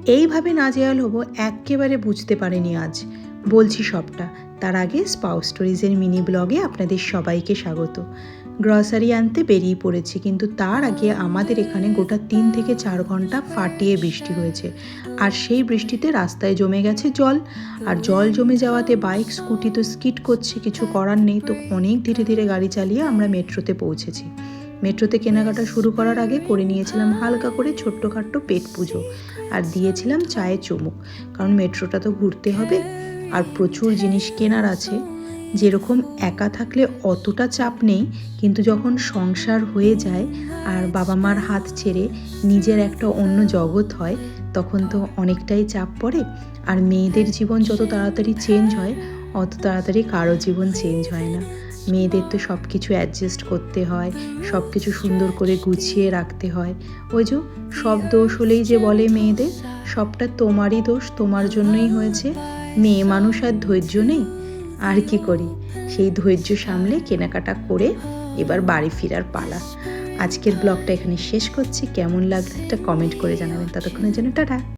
এইভাবে নাজেহাল হব একেবারে বুঝতে পারিনি আজ। বলছি সবটা, তার আগে স্পাউস স্টোরিজের মিনি ব্লগে আপনাদের সবাইকে স্বাগত। গ্রসারি আনতে বেরিয়ে পড়েছি, কিন্তু তার আগে আমাদের এখানে গোটা 3 থেকে 4 ঘন্টা ফাটিয়ে বৃষ্টি হয়েছে। আর সেই বৃষ্টিতে রাস্তায় জমে গেছে জল, আর জল জমে যাওয়াতে বাইক স্কুটি তো স্কিড করছে, কিছু করার নেই। তো অনেক ধীরে ধীরে গাড়ি চালিয়ে আমরা মেট্রোতে পৌঁছেছি। মেট্রোতে কেনাকাটা শুরু করার আগে করে নিয়েছিলাম হালকা করে ছোট্টখাট্টো পেট পুজো, আর দিয়েছিলাম চায়ে চুমুক, কারণ মেট্রোটা তো ঘুরতে হবে আর প্রচুর জিনিস কেনার আছে। যেরকম একা থাকলে অতটা চাপ নেই, কিন্তু যখন সংসার হয়ে যায় আর বাবা মার হাত ছেড়ে নিজের একটা অন্য জগৎ হয়, তখন তো অনেকটাই চাপ পড়ে। আর মেয়েদের জীবন যত তাড়াতাড়ি চেঞ্জ হয়, অত তাড়াতাড়ি কারো জীবন চেঞ্জ হয় না। মেয়েদের তো সব কিছু অ্যাডজাস্ট করতে হয়, সব কিছু সুন্দর করে গুছিয়ে রাখতে হয়। ওই যে সব দোষ হলেই যে বলে মেয়েদের, সবটা তোমারই দোষ, তোমার জন্যই হয়েছে, মেয়ে মানুষ আর ধৈর্য নেই। আর কি করি, সেই ধৈর্য সামলে কেনাকাটা করে এবার বাড়ি ফেরার পালা। আজকের ব্লগটা এখানে শেষ করছি। কেমন লাগলো একটা কমেন্ট করে জানাবেন। ততক্ষণের জন্য টাটা।